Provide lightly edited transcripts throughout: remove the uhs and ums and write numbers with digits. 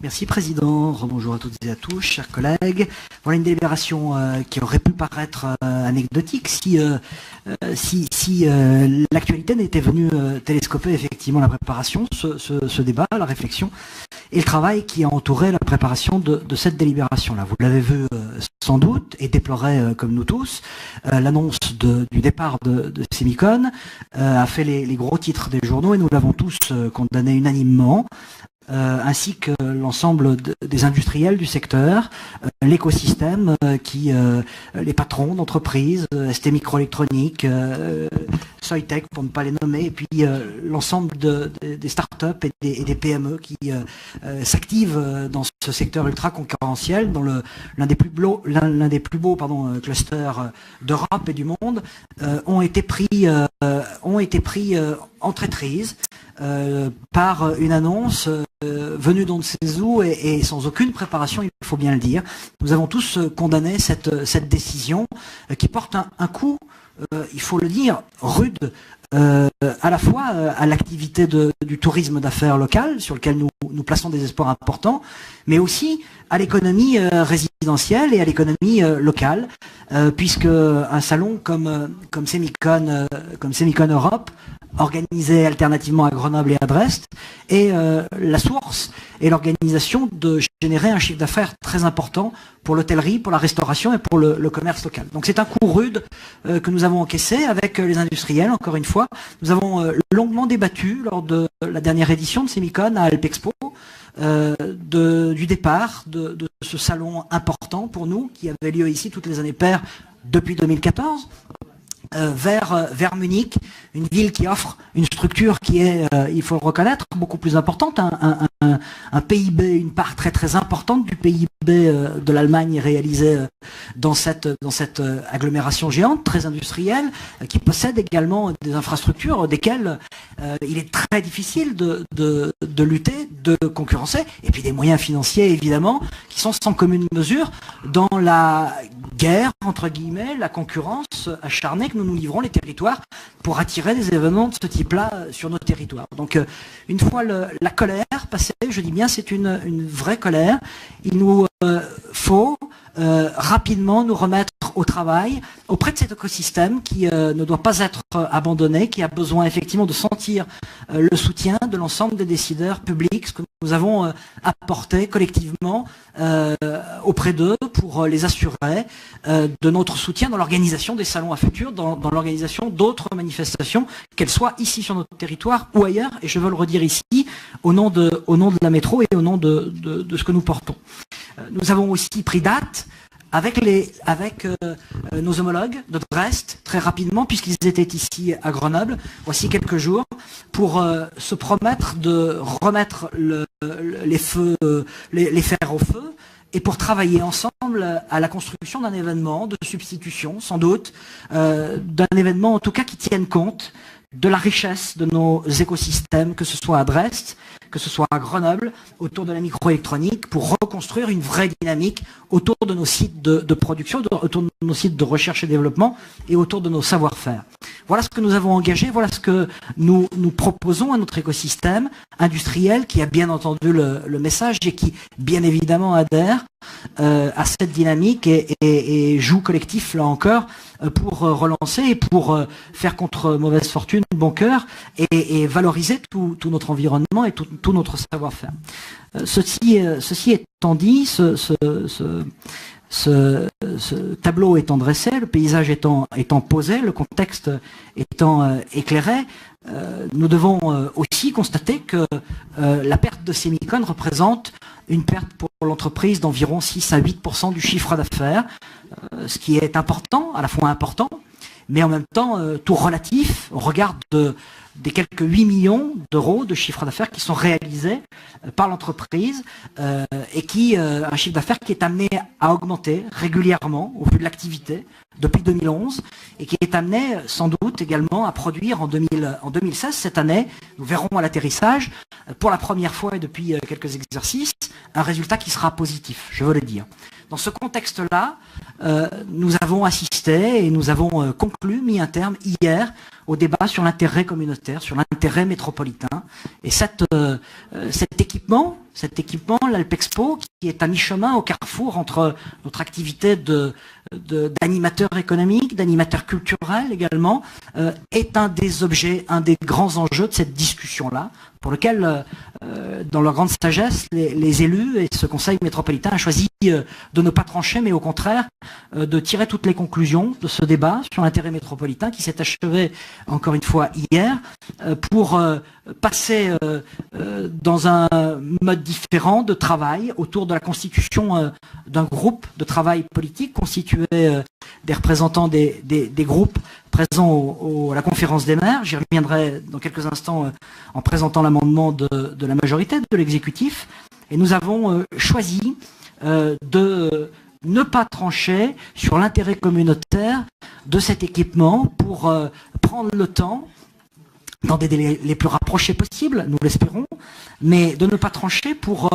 Merci Président, bonjour à toutes et à tous, chers collègues. Voilà une délibération qui aurait pu paraître anecdotique si l'actualité n'était venue télescoper effectivement la préparation, ce débat, la réflexion et le travail qui a entouré la préparation de cette délibération-là. Vous l'avez vu sans doute et déploré comme nous tous, l'annonce du départ de Semicon a fait les gros titres des journaux et nous l'avons tous condamné unanimement. Ainsi que l'ensemble des industriels du secteur, l'écosystème, les patrons d'entreprises, ST Microélectronique, Soitec pour ne pas les nommer, et puis l'ensemble des startups et des PME qui s'activent dans ce secteur ultra concurrentiel, dans l'un des plus beaux clusters d'Europe et du monde, ont été pris en traîtrise par une annonce venue d'on ne sait où et sans aucune préparation, il faut bien le dire. Nous avons tous condamné cette décision qui porte un coup, il faut le dire, rude, à la fois à l'activité du tourisme d'affaires local, sur lequel nous plaçons des espoirs importants, mais aussi à l'économie résidentielle et à l'économie locale, puisque un salon comme Semicon Europe, organisé alternativement à Grenoble et à Dresde, est la source et l'organisation de générer un chiffre d'affaires très important pour l'hôtellerie, pour la restauration et pour le commerce local. Donc c'est un coup rude que nous avons encaissé avec les industriels, encore une fois. Nous avons longuement débattu lors de la dernière édition de Semicon à Alpexpo, du départ de ce salon important pour nous, qui avait lieu ici toutes les années paires depuis 2014, vers Munich, une ville qui offre une structure qui est, il faut le reconnaître, beaucoup plus importante, un PIB, une part très très importante du PIB de l'Allemagne est réalisée dans cette agglomération géante, très industrielle, qui possède également des infrastructures desquelles il est très difficile de lutter, de concurrencer, et puis des moyens financiers évidemment, qui sont sans commune mesure dans la guerre, entre guillemets, la concurrence acharnée que nous livrons les territoires pour attirer des événements de ce type-là sur nos territoires. Donc une fois la colère passée, je dis bien c'est une vraie colère, il nous faut rapidement nous remettre au travail auprès de cet écosystème qui ne doit pas être abandonné, qui a besoin effectivement de sentir le soutien de l'ensemble des décideurs publics, ce que nous avons apporté collectivement auprès d'eux pour les assurer de notre soutien dans l'organisation des salons à futur, dans l'organisation d'autres manifestations, qu'elles soient ici sur notre territoire ou ailleurs, et je veux le redire ici, au nom de la métro et au nom de ce que nous portons. Nous avons aussi pris date avec nos homologues de Dresde, très rapidement, puisqu'ils étaient ici à Grenoble, voici quelques jours, pour se promettre de remettre les fers au feu, et pour travailler ensemble à la construction d'un événement de substitution, sans doute, d'un événement en tout cas qui tienne compte de la richesse de nos écosystèmes, que ce soit à Dresde, que ce soit à Grenoble, autour de la microélectronique, pour reconstruire une vraie dynamique autour de nos sites de production, autour de nos sites de recherche et développement, et autour de nos savoir-faire. Voilà ce que nous avons engagé, voilà ce que nous proposons à notre écosystème industriel, qui a bien entendu le message et qui, bien évidemment, adhère à cette dynamique et joue collectif, là encore, pour relancer et pour faire contre mauvaise fortune bon cœur et valoriser tout notre environnement et tout notre savoir-faire. Ceci étant dit, ce tableau étant dressé, le paysage étant posé, le contexte étant éclairé, nous devons aussi constater que la perte de Semicon représente une perte pour l'entreprise d'environ 6 à 8% du chiffre d'affaires, ce qui est important, à la fois important, mais en même temps tout relatif au regard des quelques 8 millions d'euros de chiffre d'affaires qui sont réalisés par l'entreprise et un chiffre d'affaires qui est amené à augmenter régulièrement au vu de l'activité depuis 2011 et qui est amené sans doute également à produire en 2016, cette année, nous verrons à l'atterrissage, pour la première fois et depuis quelques exercices, un résultat qui sera positif, je veux le dire. Dans ce contexte-là, nous avons assisté et nous avons conclu, mis un terme hier, au débat sur l'intérêt communautaire, sur l'intérêt métropolitain. Et cet équipement, l'Alpexpo, qui est à mi-chemin au carrefour entre notre activité d'animateur économique, d'animateur culturel également, est un des objets, un des grands enjeux de cette discussion-là, pour lequel, dans leur grande sagesse, les élus et ce conseil métropolitain a choisi de ne pas trancher, mais au contraire de tirer toutes les conclusions de ce débat sur l'intérêt métropolitain qui s'est achevé encore une fois hier, pour passer dans un mode différent de travail autour de la constitution d'un groupe de travail politique constitué des représentants des groupes présents à la conférence des maires. J'y reviendrai dans quelques instants en présentant l'amendement de la majorité, de l'exécutif. Et nous avons choisi de ne pas trancher sur l'intérêt communautaire de cet équipement pour prendre le temps, dans des délais les plus rapprochés possibles, nous l'espérons, mais de ne pas trancher pour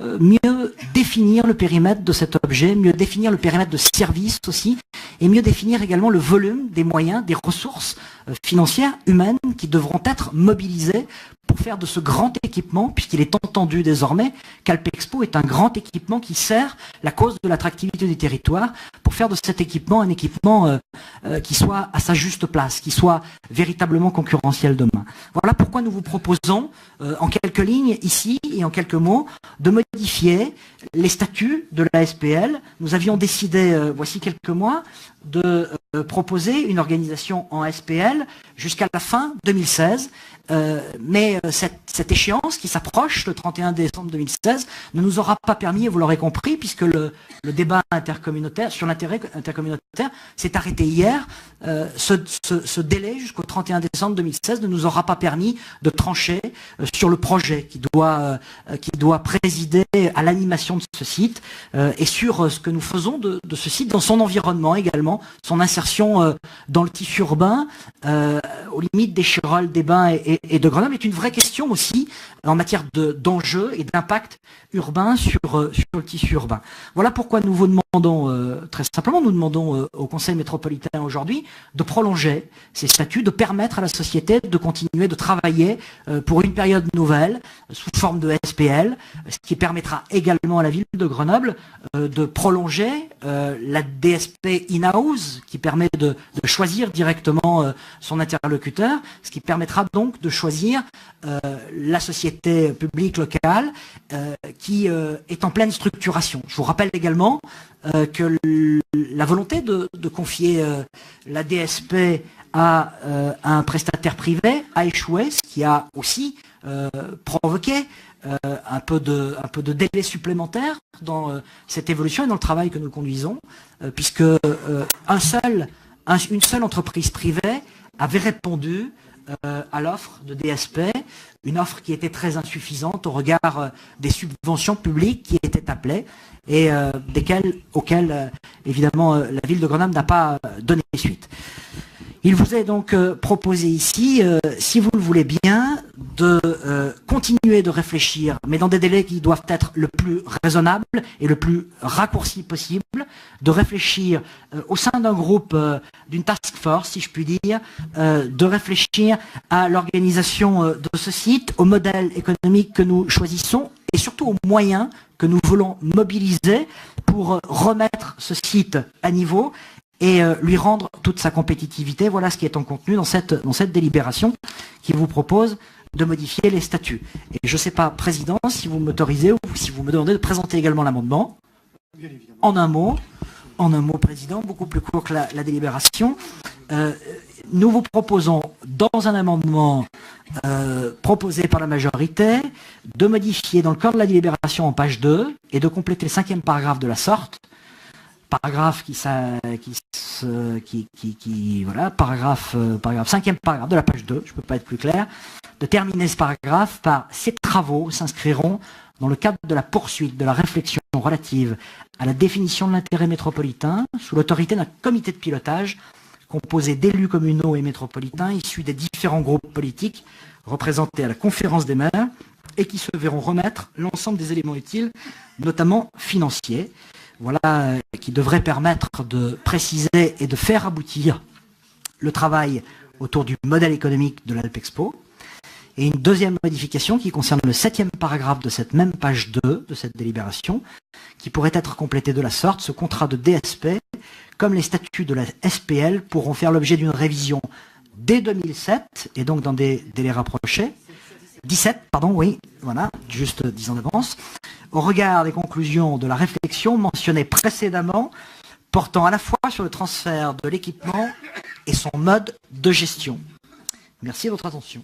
mieux définir le périmètre de cet objet, mieux définir le périmètre de service aussi, et mieux définir également le volume des moyens, des ressources financières, humaines, qui devront être mobilisées pour faire de ce grand équipement, puisqu'il est entendu désormais qu'Alpexpo est un grand équipement qui sert la cause de l'attractivité du territoire, pour faire de cet équipement un équipement qui soit à sa juste place, qui soit véritablement concurrentiel demain. Voilà pourquoi nous vous proposons, en quelques lignes ici et en quelques mots, de modifier les statuts de la SPL. Nous avions décidé, voici quelques mois, de proposer une organisation en SPL jusqu'à la fin 2016. Mais cette échéance qui s'approche, le 31 décembre 2016, ne nous aura pas permis, et vous l'aurez compris, puisque le débat intercommunautaire sur l'intérêt intercommunautaire s'est arrêté hier. Ce délai jusqu'au 31 décembre 2016 ne nous aura pas permis de trancher sur le projet qui doit présider à l'animation de ce site et sur ce que nous faisons de ce site dans son environnement également, son insertion dans le tissu urbain, aux limites des Chirolles, des Bains et de Grenoble, est une vraie question aussi en matière d'enjeux et d'impact urbain sur le tissu urbain. Voilà pourquoi nous vous demandons, très simplement, nous demandons au Conseil métropolitain aujourd'hui de prolonger ces statuts, de permettre à la société de continuer de travailler pour une période nouvelle, sous forme de SPL, ce qui permettra également à la ville de Grenoble de prolonger la DSP in-house, qui permet de choisir directement son interlocuteur, ce qui permettra donc de choisir la société publique locale qui est en pleine structuration. Je vous rappelle également que la volonté de confier la DSP à un prestataire privé a échoué, ce qui a aussi provoqué un peu de délai supplémentaire dans cette évolution et dans le travail que nous conduisons, puisque une seule entreprise privée avait répondu à l'offre de DSP, une offre qui était très insuffisante au regard des subventions publiques qui étaient appelées et auxquelles évidemment la ville de Grenoble n'a pas donné suite. Il vous est donc proposé ici, si vous le voulez bien, de continuer de réfléchir, mais dans des délais qui doivent être le plus raisonnables et le plus raccourcis possible, de réfléchir au sein d'un groupe, d'une task force, si je puis dire, de réfléchir à l'organisation de ce site, au modèle économique que nous choisissons et surtout aux moyens que nous voulons mobiliser pour remettre ce site à niveau et lui rendre toute sa compétitivité. Voilà ce qui est en contenu dans cette délibération qui vous propose de modifier les statuts. Et je ne sais pas, Président, si vous m'autorisez ou si vous me demandez de présenter également l'amendement. En un mot, Président, beaucoup plus court que la délibération. Nous vous proposons, dans un amendement proposé par la majorité, de modifier dans le cadre de la délibération en page 2 et de compléter le 5e paragraphe de la sorte. Paragraphe voilà, paragraphe 5e paragraphe de la page 2, je ne peux pas être plus clair, de terminer ce paragraphe par: ces travaux s'inscriront dans le cadre de la poursuite de la réflexion relative à la définition de l'intérêt métropolitain sous l'autorité d'un comité de pilotage composé d'élus communaux et métropolitains issus des différents groupes politiques représentés à la conférence des maires et qui se verront remettre l'ensemble des éléments utiles, notamment financiers. Voilà qui devrait permettre de préciser et de faire aboutir le travail autour du modèle économique de l'Alpexpo. Et une deuxième modification qui concerne le 7e paragraphe de cette même page 2 de cette délibération, qui pourrait être complétée de la sorte: ce contrat de DSP, comme les statuts de la SPL, pourront faire l'objet d'une révision dès 2007, et donc dans des délais rapprochés. 17, pardon, oui, voilà, juste 10 ans d'avance, au regard des conclusions de la réflexion mentionnée précédemment, portant à la fois sur le transfert de l'équipement et son mode de gestion. Merci de votre attention.